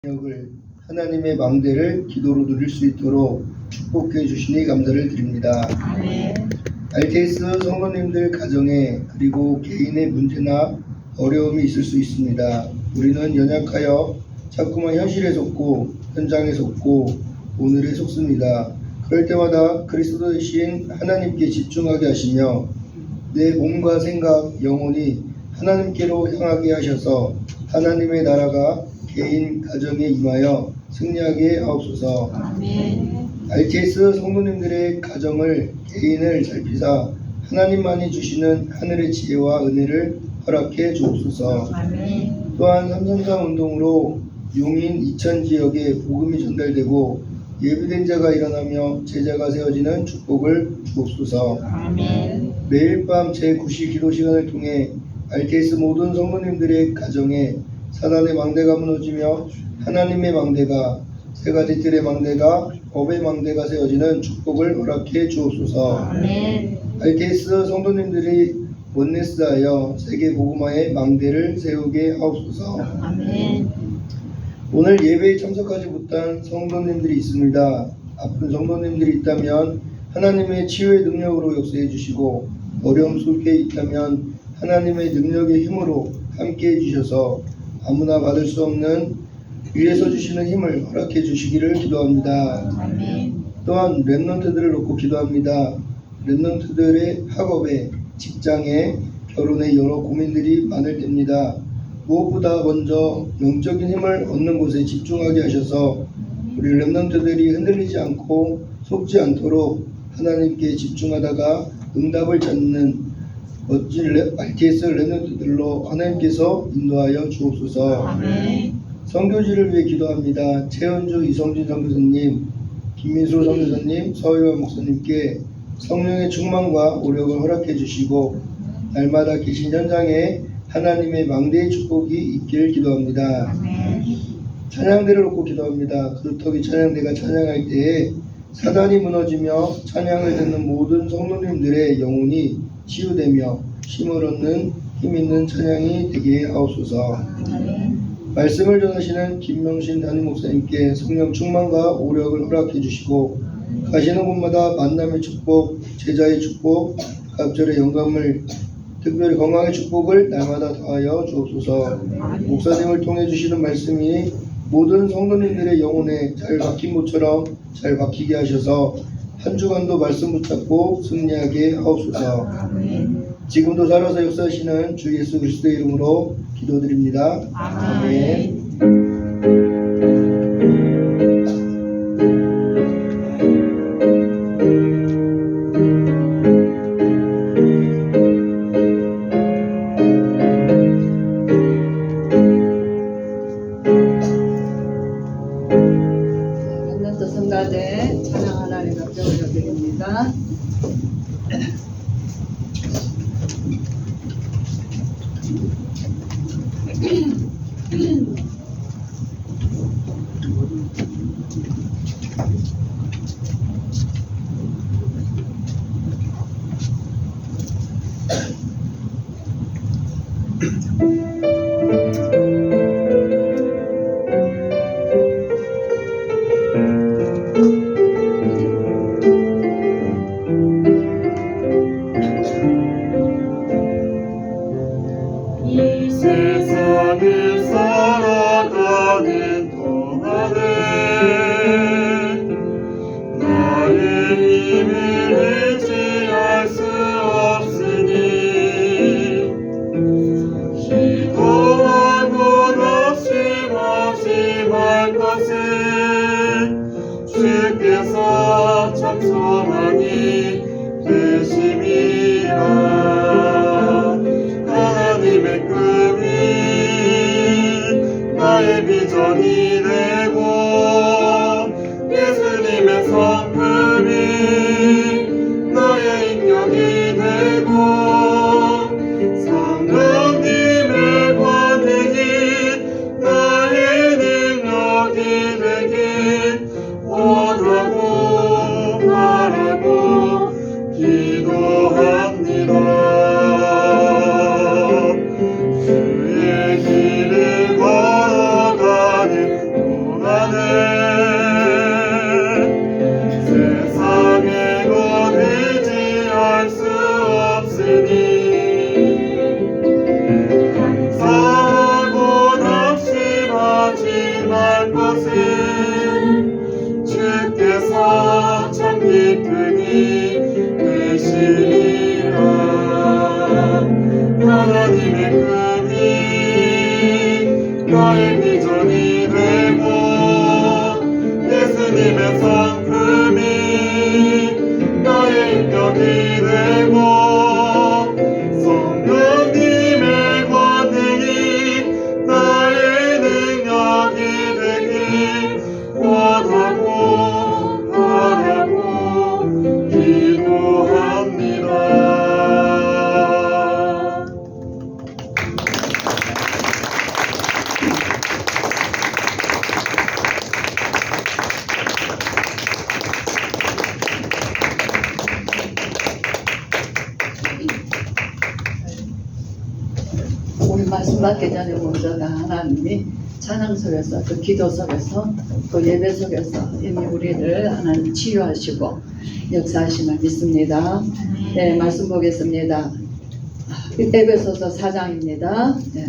능력을 하나님의 망대를 기도로 누릴 수 있도록 축복해 주시니 감사를 드립니다. 아멘. RTS 성도님들 가정에 그리고 개인의 문제나 어려움이 있을 수 있습니다. 우리는 연약하여 자꾸만 현실에 속고 현장에 속고 오늘에 속습니다. 그럴 때마다 그리스도 되신 하나님께 집중하게 하시며 내 몸과 생각, 영혼이 하나님께로 향하게 하셔서 하나님의 나라가 개인 가정에 임하여 승리하게 하옵소서. 아멘. RTS 성도님들의 가정을 개인을 살피사 하나님만이 주시는 하늘의 지혜와 은혜를 허락해 주옵소서. 아멘. 또한 333 운동으로 용인 이천 지역에 복음이 전달되고 예비된 자가 일어나며 제자가 세워지는 축복을 주옵소서. 아멘. 매일 밤 제9시 기도 시간을 통해 RTS 모든 성도님들의 가정에 사단의 망대가 무너지며 하나님의 망대가 세 가지 뜰의 망대가 법의 망대가 세워지는 축복을 허락해 주옵소서. 아멘. RTS 성도님들이 원네스하여 세계 복음화의 망대를 세우게 하옵소서. 아멘. 오늘 예배에 참석하지 못한 성도님들이 있습니다. 아픈 성도님들이 있다면 하나님의 치유의 능력으로 역사해 주시고 어려움 속에 있다면 하나님의 능력의 힘으로 함께 해주셔서 아무나 받을 수 없는 위에서 주시는 힘을 허락해 주시기를 기도합니다. 아멘. 또한 렘넌트들을 놓고 기도합니다. 렘넌트들의 학업에, 직장에, 결혼에 여러 고민들이 많을 때입니다. 무엇보다 먼저 영적인 힘을 얻는 곳에 집중하게 하셔서 우리 렘넌트들이 흔들리지 않고 속지 않도록 하나님께 집중하다가 응답을 찾는 멋진 RTS 렘넌트들로 하나님께서 인도하여 주옵소서. 아멘. 선교지를 위해 기도합니다. 최은주 이성진 선교사님, 김민수 선교사님, 서희원 목사님께 성령의 충만과 오력을 허락해 주시고 날마다 계신 현장에 하나님의 망대의 축복이 있기를 기도합니다. 아멘. 찬양대를 놓고 기도합니다. 그루터기 찬양대가 찬양할 때에 사단이 무너지며 찬양을 듣는 모든 성도님들의 영혼이 치유되며 힘을 얻는 힘있는 찬양이 되게 하옵소서. 아멘. 말씀을 전하시는 김명신 담임 목사님께 성령 충만과 오력을 허락해 주시고 가시는 곳마다 만남의 축복, 제자의 축복, 갑절의 영감을 특별히 건강의 축복을 날마다 더하여 주옵소서. 목사님을 통해 주시는 말씀이 모든 성도님들의 영혼에 잘 박힌 모처럼 잘 박히게 하셔서 한 주간도 말씀 붙잡고 승리하게 하옵소서. 아멘. 지금도 살아서 역사하시는 주 예수 그리스도의 이름으로 기도드립니다. 아멘. 렘넌트 성가대 찬양 하나님 앞에 올려드립니다. 이 세상을 살아가는 동안에 나의 힘을 의지할 수 없으니 기도하고 낙심할 것은 주께서 참소하니 되심이라. 하나님의 꿈이 나의 비전이 되고 예수님의 성품이 나의 인격이 되고 성령님의 권능이 나의 능력이 되길 원하고 바라고 기도합니다. 임할 것을 주께서 참 기쁘니 되시리라. 하나님의 꿈이 나의 비전이 되고 예수님의 성품이 나의 인격이 되고 성령님의 권능이 나의 능력이 되길 원하고 바라고 기도합니다. 우리 말씀 받기 전에 먼저 하나님이 찬양 속에서 그 기도 속에서 그 예배 속에서 이미 우리를 하나님 치유하시고 역사하심을 믿습니다. 네, 말씀 보겠습니다. 에베소서 4장입니다. 네.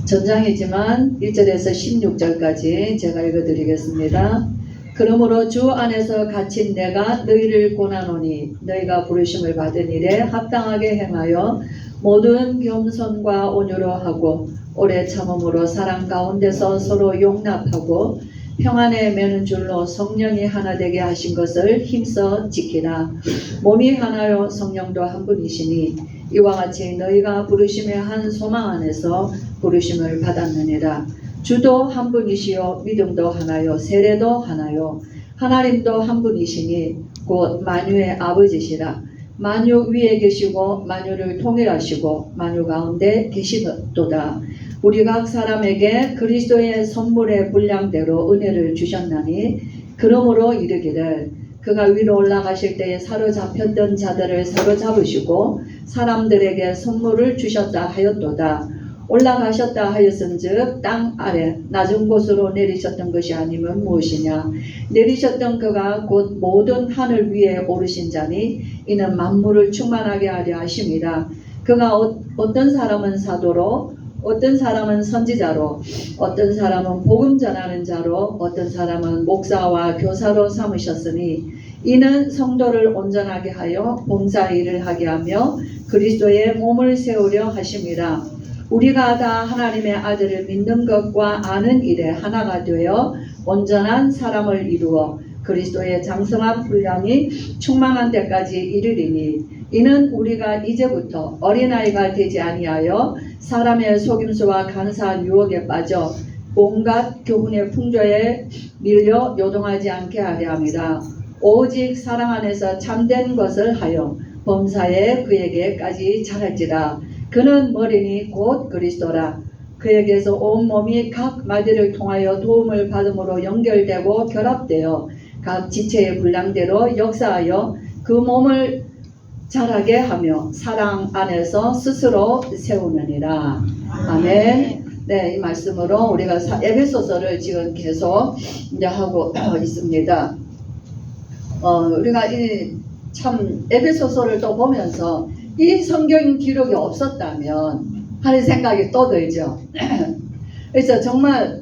전장이지만 1절에서 16절까지 제가 읽어드리겠습니다. 그러므로 주 안에서 갇힌 내가 너희를 권하노니 너희가 부르심을 받은 일에 합당하게 행하여 모든 겸손과 온유로 하고 오래 참음으로 사랑 가운데서 서로 용납하고 평안에 매는 줄로 성령이 하나 되게 하신 것을 힘써 지키라. 몸이 하나요 성령도 한 분이시니 이와 같이 너희가 부르심의 한 소망 안에서 부르심을 받았느니라. 주도 한 분이시요 믿음도 하나요 세례도 하나요 하나님도 한 분이시니 곧 만유의 아버지시라. 만유 위에 계시고 만유를 통일하시고 만유 가운데 계시도다. 우리 각 사람에게 그리스도의 선물의 분량대로 은혜를 주셨나니 그러므로 이르기를 그가 위로 올라가실 때에 사로잡혔던 자들을 사로잡으시고 사람들에게 선물을 주셨다 하였도다. 올라가셨다 하였은즉 땅 아래 낮은 곳으로 내리셨던 것이 아니면 무엇이냐. 내리셨던 그가 곧 모든 하늘 위에 오르신 자니 이는 만물을 충만하게 하려 하심이라. 그가 어떤 사람은 사도로 어떤 사람은 선지자로 어떤 사람은 복음 전하는 자로 어떤 사람은 목사와 교사로 삼으셨으니 이는 성도를 온전하게 하여 봉사 일을 하게 하며 그리스도의 몸을 세우려 하심이라. 우리가 다 하나님의 아들을 믿는 것과 아는 일에 하나가 되어 온전한 사람을 이루어 그리스도의 장성한 분량이 충만한 데까지 이르리니 이는 우리가 이제부터 어린아이가 되지 아니하여 사람의 속임수와 간사한 유혹에 빠져 온갖 교훈의 풍조에 밀려 요동하지 않게 하려 함이라. 오직 사랑 안에서 참된 것을 하여 범사에 그에게까지 자랄지라. 그는 머리니 곧 그리스도라. 그에게서 온 몸이 각 마디를 통하여 도움을 받음으로 연결되고 결합되어 각 지체의 분량대로 역사하여 그 몸을 자라게 하며 사랑 안에서 스스로 세우느니라. 아멘. 네, 이 말씀으로 우리가 에베소서를 지금 계속 이제 하고 있습니다. 우리가 이 참 에베소서를 또 보면서 이 성경 기록이 없었다면 하는 생각이 또 들죠. 그래서 정말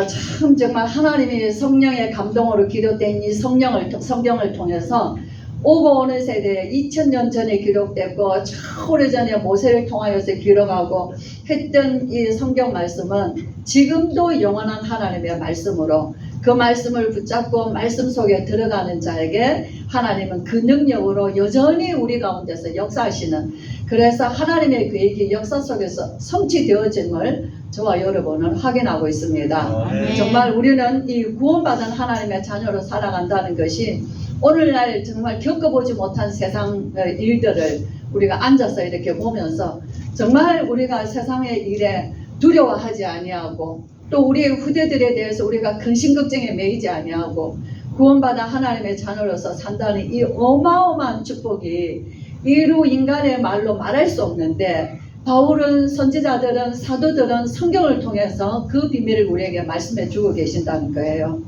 참 정말 하나님이 성령의 감동으로 기록된 이 성경을 통해서 오고 오는 세대에 2000년 전에 기록됐고 참 오래전에 모세를 통하여서 기록하고 했던 이 성경 말씀은 지금도 영원한 하나님의 말씀으로 그 말씀을 붙잡고 말씀 속에 들어가는 자에게 하나님은 그 능력으로 여전히 우리 가운데서 역사하시는, 그래서 하나님의 계획이 역사 속에서 성취되어짐을 저와 여러분은 확인하고 있습니다. 정말 우리는 이 구원받은 하나님의 자녀로 살아간다는 것이 오늘날 정말 겪어보지 못한 세상 일들을 우리가 앉아서 이렇게 보면서 정말 우리가 세상의 일에 두려워하지 아니하고 또 우리의 후대들에 대해서 우리가 근심걱정에 매이지 아니하고 구원받은 하나님의 자녀로서 산다는 이 어마어마한 축복이 이루 인간의 말로 말할 수 없는데, 바울은, 선지자들은, 사도들은 성경을 통해서 그 비밀을 우리에게 말씀해 주고 계신다는 거예요.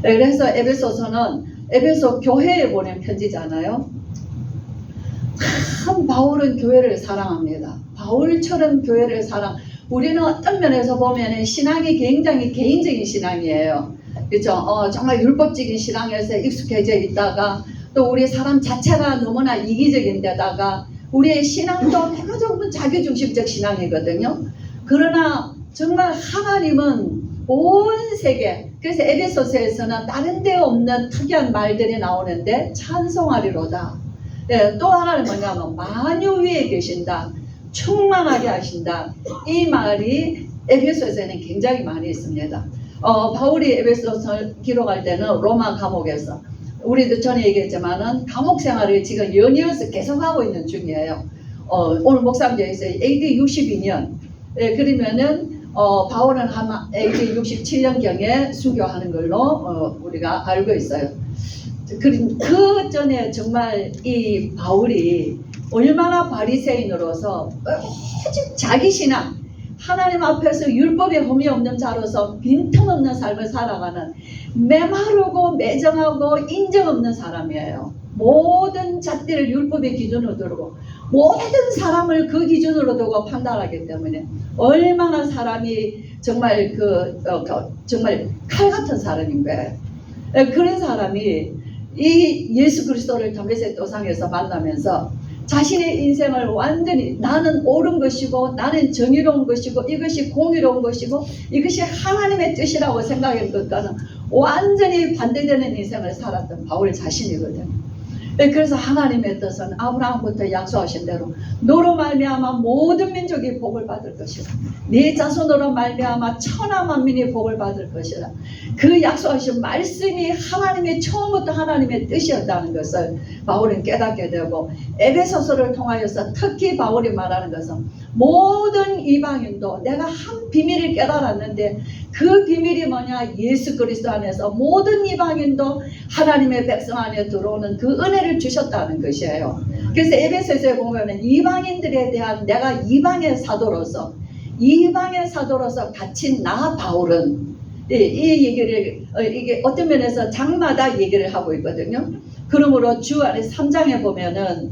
그래서 에베소서는 에베소 교회에 보낸 편지잖아요. 참 바울은 교회를 사랑합니다. 바울처럼 교회를 우리는 어떤 면에서 보면 신앙이 굉장히 개인적인 신앙이에요. 그렇죠? 정말 율법적인 신앙에서 익숙해져 있다가 또 우리 사람 자체가 너무나 이기적인 데다가 우리의 신앙도 대표적으로 자기중심적 신앙이거든요. 그러나 정말 하나님은 온 세계, 그래서 에베소서에서는 다른 데 없는 특이한 말들이 나오는데 찬송하리로다. 예, 또 하나는 뭐냐면 만유 위에 계신다. 충만하게 하신다. 이 말이 에베소서에는 굉장히 많이 있습니다. 바울이 에베소서를 기록할 때는 로마 감옥에서, 우리도 전에 얘기했지만은 감옥 생활을 지금 연이어서 계속하고 있는 중이에요. 오늘 목사님께서 AD 62년, 예, 그러면은 바울은 아마 AD 67년경에 순교하는 걸로 우리가 알고 있어요. 그 전에 정말 이 바울이 얼마나 바리새인으로서 오직 자기 신앙, 하나님 앞에서 율법에 흠이 없는 자로서 빈틈없는 삶을 살아가는 메마르고 매정하고 인정 없는 사람이에요. 모든 잣대를 율법의 기준으로 두고 모든 사람을 그 기준으로 두고 판단하기 때문에 얼마나 사람이 정말 정말 칼 같은 사람인 거예요. 그런 사람이 이 예수 그리스도를 다메섹 도상에서 만나면서 자신의 인생을 완전히 나는 옳은 것이고 나는 정의로운 것이고 이것이 공의로운 것이고 이것이 하나님의 뜻이라고 생각한 것과는 완전히 반대되는 인생을 살았던 바울 자신이거든요. 그래서 하나님의 뜻은 아브라함부터 약속하신 대로 너로 말미암아 모든 민족이 복을 받을 것이라. 네 자손으로 말미암아 천하 만민이 복을 받을 것이라. 그 약속하신 말씀이 하나님의 처음부터 하나님의 뜻이었다는 것을 바울은 깨닫게 되고 에베소서를 통하여서 특히 바울이 말하는 것은 모든 이방인도 내가 한 비밀을 깨달았는데 그 비밀이 뭐냐? 예수 그리스도 안에서 모든 이방인도 하나님의 백성 안에 들어오는 그 은혜를 주셨다는 것이에요. 그래서 에베소서에 보면 이방인들에 대한 내가 이방의 사도로서 갇힌 나 바울은 이 얘기를 이게 어떤 면에서 장마다 얘기를 하고 있거든요. 그러므로 주 안에 3장에 보면은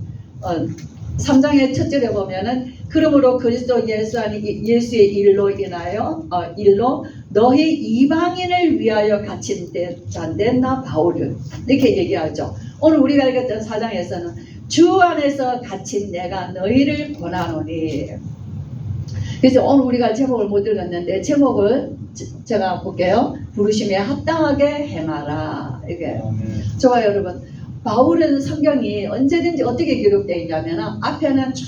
3장의 첫 절에 보면은 그러므로 그리스도 예수 안에 예수의 일로 인하여 너희 이방인을 위하여 갇힌 자인데 나 바울은 이렇게 얘기하죠. 오늘 우리가 읽었던 4장에서는 주 안에서 갇힌 내가 너희를 권하노니. 그래서 오늘 우리가 제목을 못 읽었는데 제목을 제가 볼게요. 부르심에 합당하게 행하라. 이게 좋아요, 여러분. 바울은 성경이 언제든지 어떻게 기록되어 있냐면 앞에는 쫙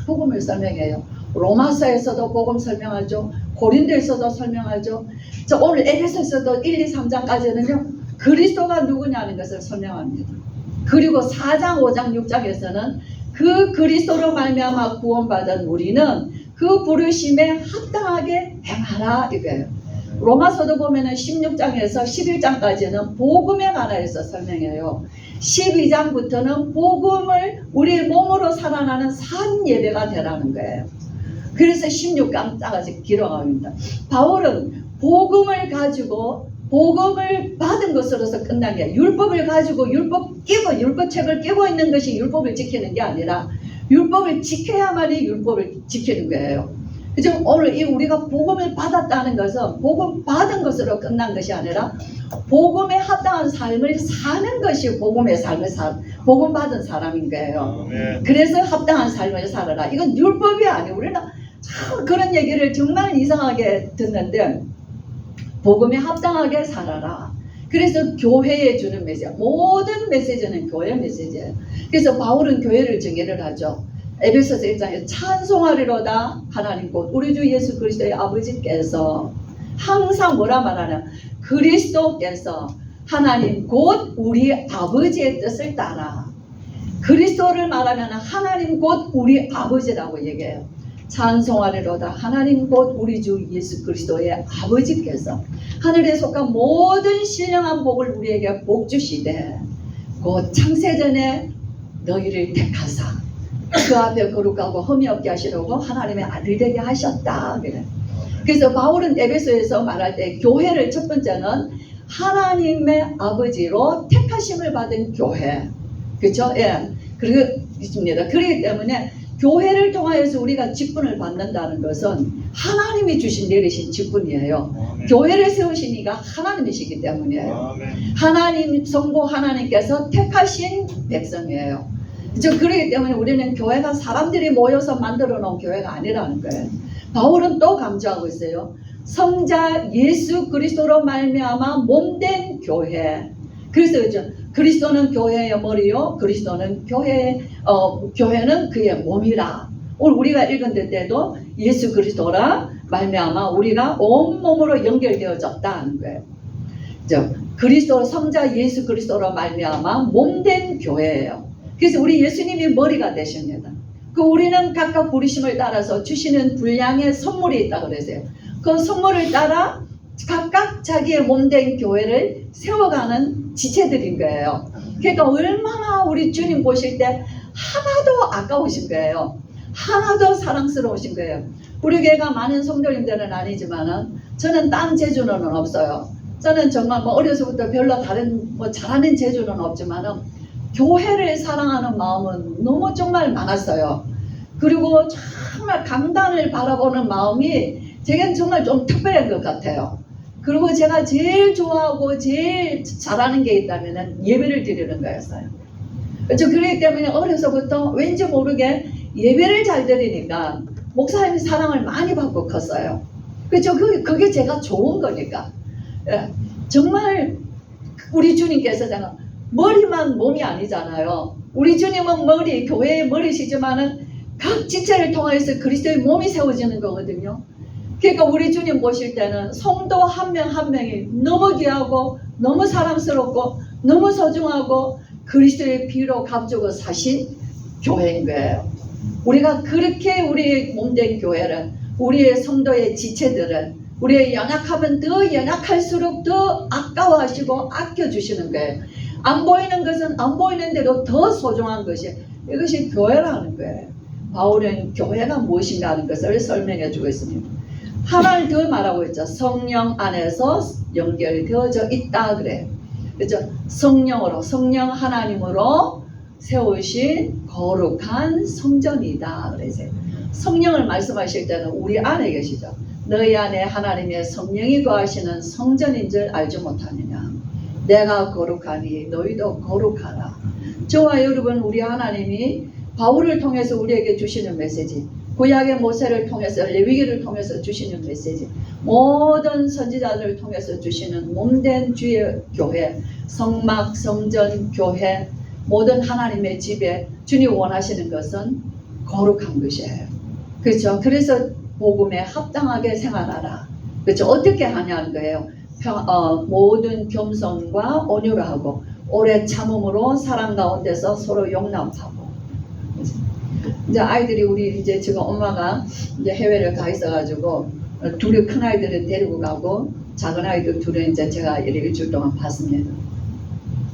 복음을 설명해요. 로마서에서도 복음 설명하죠. 고린도에서도 설명하죠. 오늘 에베소서도 1, 2, 3장까지는요. 그리스도가 누구냐는 것을 설명합니다. 그리고 4장, 5장, 6장에서는 그 그리스도로 말미암아 구원받은 우리는 그 부르심에 합당하게 행하라 이거예요. 로마서도 보면은 16장에서 11장까지는 복음에 관하여서 설명해요. 12장부터는 복음을 우리 몸으로 살아나는 산 예배가 되라는 거예요. 그래서 16장까지 기록합니다. 바울은 복음을 가지고 복음을 받은 것으로서 끝난 게 율법을 가지고 율법책을 끼고 있는 것이 율법을 지키는 게 아니라 율법을 지켜야만이 율법을 지키는 거예요. 그죠? 오늘 우리가 복음을 받았다는 것은 복음 받은 것으로 끝난 것이 아니라 복음에 합당한 삶을 사는 것이 복음의 삶을 복음 받은 사람인 거예요. 그래서 합당한 삶을 살아라. 이건 율법이 아니에요. 우리는 참 그런 얘기를 정말 이상하게 듣는데 복음에 합당하게 살아라. 그래서 교회에 주는 메시지, 모든 메시지는 교회 메시지예요. 그래서 바울은 교회를 정의를 하죠. 에베소서 1장에 찬송하리로다 하나님 곧 우리 주 예수 그리스도의 아버지께서 항상 뭐라 말하냐? 그리스도께서 하나님 곧 우리 아버지의 뜻을 따라. 그리스도를 말하면 하나님 곧 우리 아버지라고 얘기해요. 찬송하리로다 하나님 곧 우리 주 예수 그리스도의 아버지께서 하늘에 속한 모든 신령한 복을 우리에게 복 주시되 곧 창세전에 너희를 택하사 그 앞에 거룩하고 흠이 없게 하시려고 하나님의 아들 되게 하셨다. 그래. 그래서 바울은 에베소에서 말할 때 교회를 첫 번째는 하나님의 아버지로 택하심을 받은 교회. 그렇죠? 예. 그리고 있습니다. 그렇기 때문에 교회를 통하여서 우리가 직분을 받는다는 것은 하나님이 주신 내리신 직분이에요. 아멘. 교회를 세우시니까 하나님이시기 때문이에요. 아멘. 하나님, 성부 하나님께서 택하신 백성이에요. 그렇기 때문에 우리는 교회가 사람들이 모여서 만들어 놓은 교회가 아니라는 거예요. 바울은 또 강조하고 있어요. 성자 예수 그리스도로 말미암아 몸된 교회. 그래서 그죠? 그리스도는 교회의 머리요, 그리스도는 교회는 그의 몸이라. 오늘 우리가 읽은 때도 예수 그리스도라 말미암아 우리가 온 몸으로 연결되어졌다 하는 거예요. 그리스도 성자 예수 그리스도로 말미암아 몸된 교회예요. 그래서 우리 예수님이 머리가 되십니다. 그 우리는 각각 부르심을 따라서 주시는 분량의 선물이 있다고 그러세요. 그 선물을 따라 각각 자기의 몸된 교회를 세워가는 지체들인 거예요. 그러니까 얼마나 우리 주님 보실 때 하나도 아까우신 거예요. 하나도 사랑스러우신 거예요. 우리 교회가 많은 성도님들은 아니지만은 저는 딴 재주는 없어요. 저는 정말 어려서부터 별로 다른 잘하는 재주는 없지만은 교회를 사랑하는 마음은 너무 정말 많았어요. 그리고 정말 강단을 바라보는 마음이 제겐 정말 좀 특별한 것 같아요. 그리고 제가 제일 좋아하고 제일 잘하는 게 있다면 예배를 드리는 거였어요. 그렇기 때문에 어려서부터 왠지 모르게 예배를 잘 드리니까 목사님의 사랑을 많이 받고 컸어요. 그렇죠? 그게 제가 좋은 거니까. 정말 우리 주님께서는 머리만 몸이 아니잖아요. 우리 주님은 머리, 교회의 머리시지만은 각 지체를 통해서 그리스도의 몸이 세워지는 거거든요. 그러니까 우리 주님 보실 때는 성도 한 명 한 명이 너무 귀하고 너무 사랑스럽고 너무 소중하고 그리스도의 피로 값주고 사신 교회인 거예요. 우리가 그렇게 우리 몸된 교회를, 우리의 성도의 지체들은 우리의 연약하면 더 연약할수록 더 아까워하시고 아껴주시는 거예요. 안 보이는 것은 안 보이는 대로 더 소중한 것이 이것이 교회라는 거예요. 바울은 교회가 무엇인가 하는 것을 설명해 주고 있습니다. 하나를 더 말하고 있죠. 성령 안에서 연결되어져 있다 그래요. 그렇죠? 성령으로, 성령 하나님으로 세우신 거룩한 성전이다 그러세요. 성령을 말씀하실 때는 우리 안에 계시죠. 너희 안에 하나님의 성령이 거하시는 성전인 줄 알지 못하느냐. 내가 거룩하니 너희도 거룩하라. 저와 여러분, 우리 하나님이 바울을 통해서 우리에게 주시는 메시지, 구약의 모세를 통해서, 레위기를 통해서 주시는 메시지, 모든 선지자들을 통해서 주시는 몸된 주의 교회, 성막, 성전, 교회, 모든 하나님의 집에 주님 원하시는 것은 거룩한 것이에요. 그렇죠? 그래서 복음에 합당하게 생활하라. 그렇죠? 어떻게 하냐는 거예요. 모든 겸손과 온유를 하고 오래 참음으로 사랑 가운데서 서로 용납하고. 이제 아이들이 우리 이제 지금 엄마가 이제 해외를 가 있어가지고 둘이 큰 아이들은 데리고 가고 작은 아이들 둘은 이제 제가 일주일 동안 봤습니다.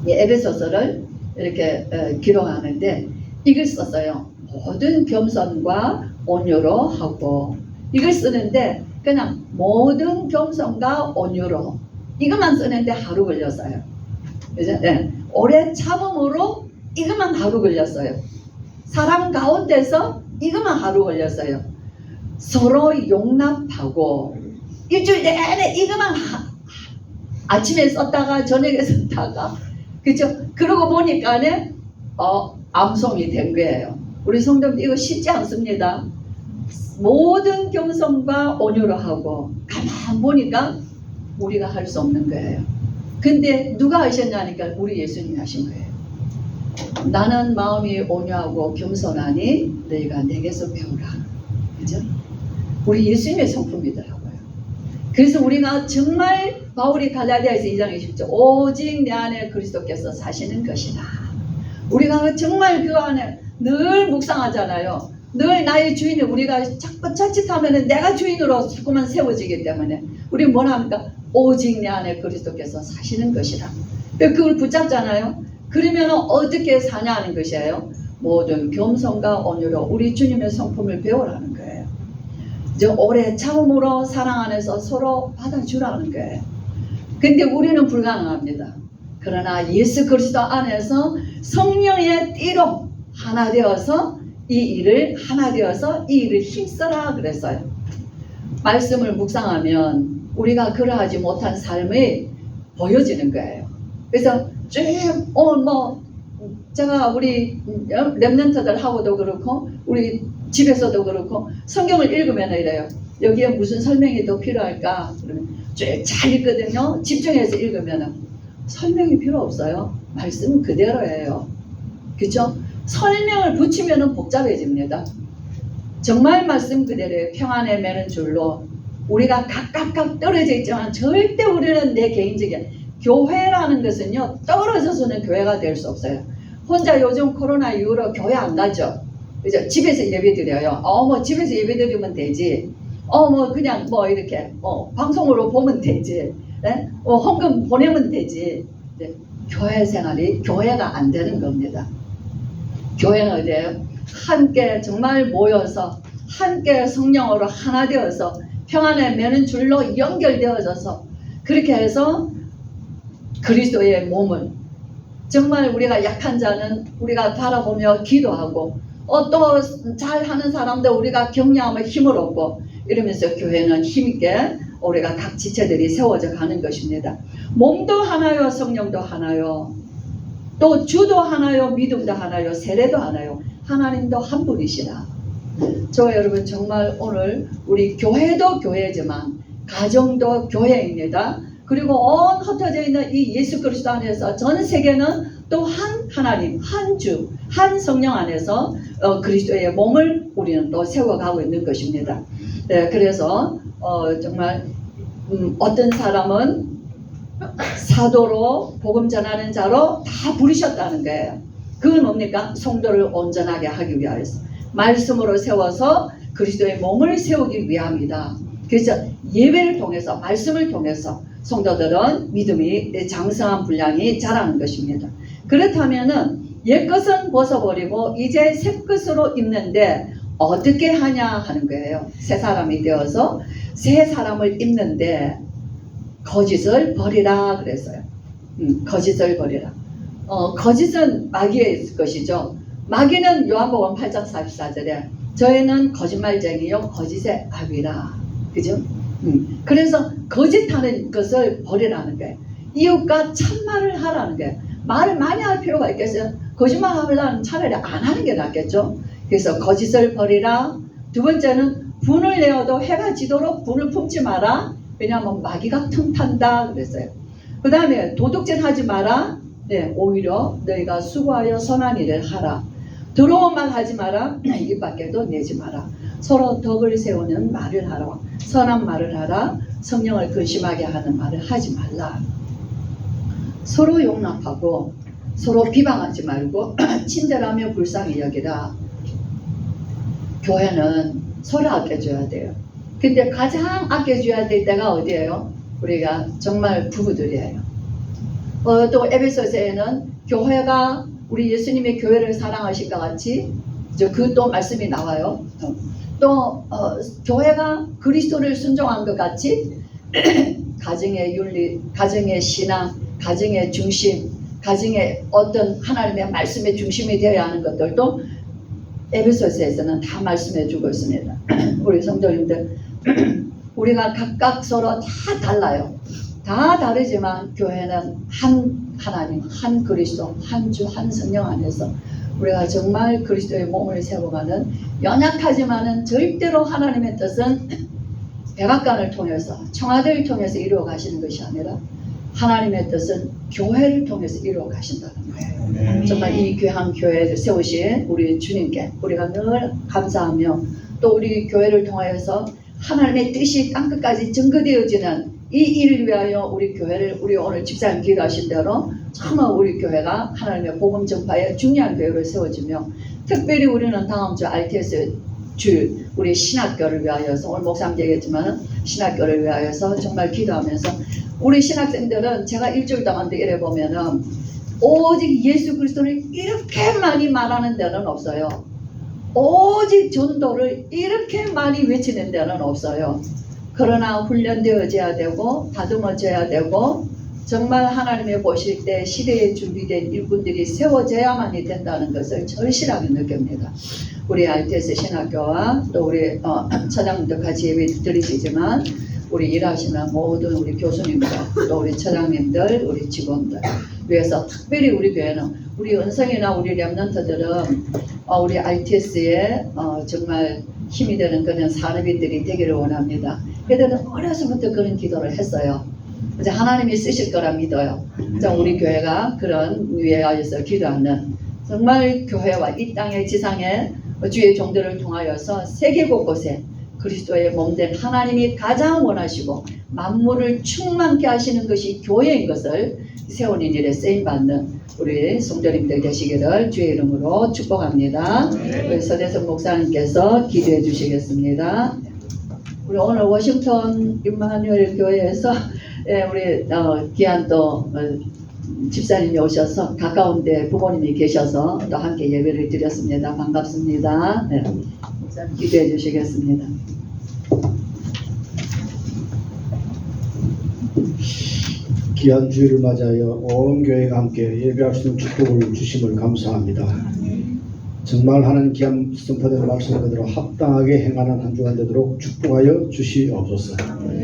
에베소서를 이렇게 기록하는데 이걸 썼어요. 모든 겸손과 온유로 하고, 이걸 쓰는데 그냥 모든 겸손과 온유로 이것만 쓰는데 하루 걸렸어요. 그죠? 네. 오래 참음으로 이것만 하루 걸렸어요. 사람 가운데서 이것만 하루 걸렸어요. 서로 용납하고 일주일 내내 이것만 아침에 썼다가 저녁에 썼다가, 그죠? 그러고 보니까는 암송이 된 거예요. 우리 성도들 이거 쉽지 않습니다. 모든 겸손과 온유로 하고 가만 보니까 우리가 할 수 없는 거예요. 근데 누가 하셨냐니까 우리 예수님이 하신 거예요. 나는 마음이 온유하고 겸손하니 너희가 내게서 배우라. 그죠? 우리 예수님의 성품이더라고요. 그래서 우리가 정말 바울이 갈라디아에서 2장 20절 오직 내 안에 그리스도께서 사시는 것이다. 우리가 정말 그 안에 늘 묵상하잖아요. 늘 나의 주인을 우리가 자꾸 자칫하면 내가 주인으로 자꾸만 세워지기 때문에 우리 뭘 합니까? 오직 내 안에 그리스도께서 사시는 것이라. 그걸 붙잡잖아요. 그러면 어떻게 사냐는 것이에요. 모든 겸손과 온유로 우리 주님의 성품을 배우라는 거예요. 이제 오래 참음으로 사랑 안에서 서로 받아주라는 거예요. 근데 우리는 불가능합니다. 그러나 예수 그리스도 안에서 성령의 띠로 하나 되어서 이 일을 하나 되어서 이 일을 힘써라 그랬어요. 말씀을 묵상하면 우리가 그러하지 못한 삶이 보여지는 거예요. 그래서 쭉 오늘 제가 우리 렘넌트들하고도 그렇고 우리 집에서도 그렇고 성경을 읽으면 이래요. 여기에 무슨 설명이 더 필요할까? 그러면 쭉 잘 읽거든요. 집중해서 읽으면 설명이 필요 없어요. 말씀 그대로예요. 그렇죠? 설명을 붙이면 복잡해집니다. 정말 말씀 그대로예요. 평안에 매는 줄로 우리가 각각 떨어져 있지만 절대 우리는 내 개인적인 교회라는 것은요 떨어져서는 교회가 될 수 없어요. 혼자 요즘 코로나 이후로 교회 안 가죠. 그죠? 집에서 예배 드려요. 집에서 예배 드리면 되지. 그냥 이렇게 방송으로 보면 되지. 네? 헌금 보내면 되지. 네. 교회 생활이 교회가 안 되는 겁니다. 교회는 어디예요? 함께 정말 모여서 함께 성령으로 하나 되어서 평안에 매는 줄로 연결되어져서 그렇게 해서 그리스도의 몸을 정말 우리가 약한 자는 우리가 바라보며 기도하고 또 잘하는 사람들 우리가 격려하며 힘을 얻고 이러면서 교회는 힘있게 우리가 각 지체들이 세워져 가는 것입니다. 몸도 하나요, 성령도 하나요, 또 주도 하나요, 믿음도 하나요, 세례도 하나요, 하나님도 한 분이시라. 저 여러분 정말 오늘 우리 교회도 교회지만 가정도 교회입니다. 그리고 온 흩어져 있는 이 예수 그리스도 안에서 전 세계는 또 한 하나님, 한 주, 한 성령 안에서 그리스도의 몸을 우리는 또 세워가고 있는 것입니다. 네, 그래서 정말 어떤 사람은 사도로 복음 전하는 자로 다 부르셨다는 거예요. 그건 뭡니까? 성도를 온전하게 하기 위하여서 말씀으로 세워서 그리스도의 몸을 세우기 위함이다. 그래서 예배를 통해서 말씀을 통해서 성도들은 믿음이 장성한 분량이 자라는 것입니다. 그렇다면은 옛것은 벗어버리고 이제 새것으로 입는데 어떻게 하냐 하는 거예요. 새 사람이 되어서 새 사람을 입는데 거짓을 버리라 그랬어요. 거짓을 버리라. 거짓은 마귀의 것이죠. 마귀는 요한복음 8장 44절에 저희는 거짓말쟁이요 거짓의 아비라. 그죠? 그래서 거짓하는 것을 버리라는 거예요. 이웃과 참말을 하라는 거예요. 말을 많이 할 필요가 있겠어요? 거짓말 하려면 차라리 안 하는 게 낫겠죠? 그래서 거짓을 버리라. 두 번째는 분을 내어도 해가 지도록 분을 품지 마라. 왜냐하면 마귀가 틈탄다 그랬어요. 그 다음에 도둑질 하지 마라. 네, 오히려 너희가 수고하여 선한 일을 하라. 더러운 말 하지 마라. 입 밖에도 내지 마라. 서로 덕을 세우는 말을 하라. 선한 말을 하라. 성령을 근심하게 하는 말을 하지 말라. 서로 용납하고 서로 비방하지 말고 친절하며 불쌍히 여기라. 교회는 서로 아껴줘야 돼요. 근데 가장 아껴줘야 될 때가 어디예요? 우리가 정말 부부들이에요. 또 에베소서에는 교회가 우리 예수님의 교회를 사랑하실 것 같이 그 또 말씀이 나와요. 또 교회가 그리스도를 순종한 것 같이 가정의 윤리, 가정의 신앙, 가정의 중심, 가정의 어떤 하나님의 말씀의 중심이 되어야 하는 것들도 에베소서에서는 다 말씀해 주고 있습니다. 우리 성도님들 우리가 각각 서로 다 달라요. 다 다르지만 교회는 한 하나님, 한 그리스도, 한 주, 한 성령 안에서 우리가 정말 그리스도의 몸을 세워가는 연약하지만은 절대로 하나님의 뜻은 백악관을 통해서 청와대를 통해서 이루어 가시는 것이 아니라 하나님의 뜻은 교회를 통해서 이루어 가신다는 거예요. 정말 이 귀한 교회를 세우신 우리 주님께 우리가 늘 감사하며 또 우리 교회를 통하여서 하나님의 뜻이 땅끝까지 증거되어지는 이 일을 위하여 우리 교회를 우리 오늘 집사님 기도하신 대로 정말 우리 교회가 하나님의 복음 전파에 중요한 교회로 세워지며 특별히 우리는 다음 주 RTS 주 우리 신학교를 위하여서 오늘 목사님 얘기했지만 신학교를 위하여서 정말 기도하면서 우리 신학생들은 제가 일주일 동안 이래 보면은 오직 예수 그리스도를 이렇게 많이 말하는 데는 없어요. 오직 전도를 이렇게 많이 외치는 데는 없어요. 그러나 훈련되어져야 되고 다듬어져야 되고 정말 하나님의 보실 때 시대에 준비된 일꾼들이 세워져야만이 된다는 것을 절실하게 느낍니다. 우리 RTS 신학교와 또 우리 처장님도 같이 예배 드리시지만 우리 일하시는 모든 우리 교수님들, 또 우리 처장님들, 우리 직원들 위해서 특별히 우리 교회는 우리 은성이나 우리 렘넌트들은 우리 RTS에 정말 힘이 되는 그런 산업인들이 되기를 원합니다. 얘들은 어려서부터 그런 기도를 했어요. 이제 하나님이 쓰실 거라 믿어요. 이제 우리 교회가 그런 위하여서 기도하는 정말 교회와 이 땅의 지상에 주의 종들을 통하여서 세계 곳곳에 그리스도의 몸된 하나님이 가장 원하시고 만물을 충만케 하시는 것이 교회인 것을 세우는 일에 쓰임받는 우리 성도님들 되시기를 주의 이름으로 축복합니다. 우리 서대성 목사님께서 기도해 주시겠습니다. 우리 오늘 워싱턴 임마누엘 교회에서 우리 귀한 또 집사님이 오셔서 가까운데 부모님이 계셔서 또 함께 예배를 드렸습니다. 반갑습니다. 네. 목사님 기도해 주시겠습니다. 귀한 주일을 맞이하여 온 교회가 함께 예배할 수 있는 축복을 주심을 감사합니다. 정말 하나님 귀한 선포된 말씀 그대로 합당하게 행하는 한 주간 되도록 축복하여 주시옵소서.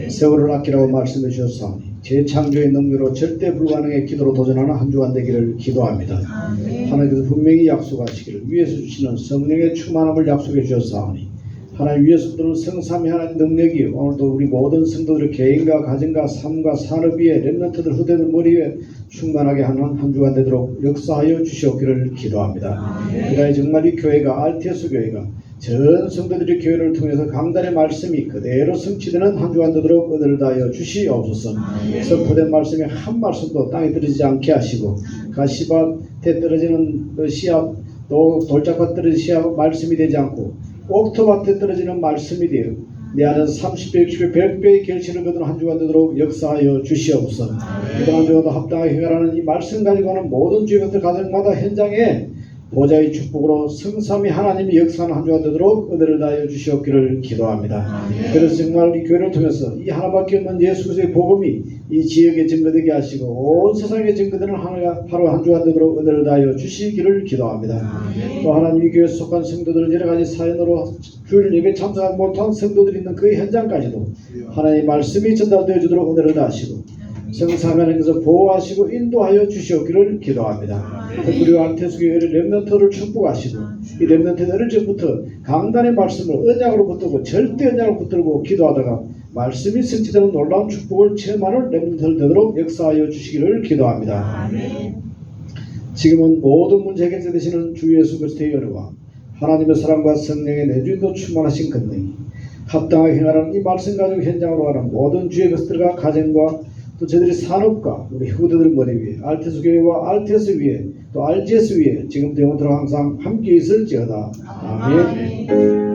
세월을 아끼라고 말씀해 주셨사오니 재창조의 능력으로 절대 불가능의 기도로 도전하는 한 주간 되기를 기도합니다. 하나님께서 분명히 약속하시기를 위에서 주시는 성령의 충만함을 약속해 주셨사오니 하나님 위에서 부르는 성삼위 하나님 능력이 오늘도 우리 모든 성도들의 개인과 가정과 삶과 산업 위에 렘넌트들 후대들 머리 위에 충만하게 하는 한 주간 되도록 역사하여 주시옵기를 기도합니다. 그러나 정말 이 교회가 RTS 교회가 전 성도들의 교회를 통해서 강단의 말씀이 그대로 성취되는 한 주간 되도록 은혜를 다하여 주시옵소서. 선포된 말씀에 한 말씀도 땅에 떨어지지 않게 하시고 가시밭에 떨어지는 씨앗 또 돌짝밭 떨어지는 씨앗 말씀이 되지 않고 옥토밭에 떨어지는 말씀이 되어 내 안에서 30배, 60배, 100배의 결실을 거두는 한 주간 되도록 역사하여 주시옵소서. 이번 한 주간도 합당하게 해결하는 이 말씀 가지고 하는 모든 주의 것들 가정마다 현장에 보좌의 축복으로 성삼위 하나님이 역사하는 한 주간 되도록 은혜를 다하여 주시옵기를 기도합니다. 그래서 정말 이 교회를 통해서 이 하나밖에 없는 예수 그리스도의 복음이 이 지역에 증거되게 하시고 온 세상에 증거되는 하루 한 주간 되도록 은혜를 다하여 주시기를 기도합니다. 또 하나님 이 교회에 속한 성도들 여러 가지 사연으로 주일 예배 참석하지 못한 성도들이 있는 그 현장까지도 하나님의 말씀이 전달되어 주도록 은혜를 다하시고 성삼위 하나님께서 보호하시고 인도하여 주시옵기를 기도합니다. 특별히 RTS 교회의 렘넌트를 축복하시고 이 렘넌트는 어릴 적부터 강단의 말씀을 언약으로 붙들고 절대 언약으로 붙들고 기도하다가 말씀이 성취되는 놀라운 축복을 체험하는 렘넌트들 되도록 역사하여 주시기를 기도합니다. 지금은 모든 문제 해결자 되시는 주 예수 그리스도의 은혜와 하나님의 사랑과 성령의 내주인도 충만하신 권능이 합당하게 행하는 이 말씀 가지고 현장으로 가는 모든 주의 것들과 가정과 또 저희들의 산업과 우리 후대들 머리 위에 RTS 교회와 RTS 위에 또 RGS 위에 지금부터 영원토록 항상 함께 있을지어다. 아멘.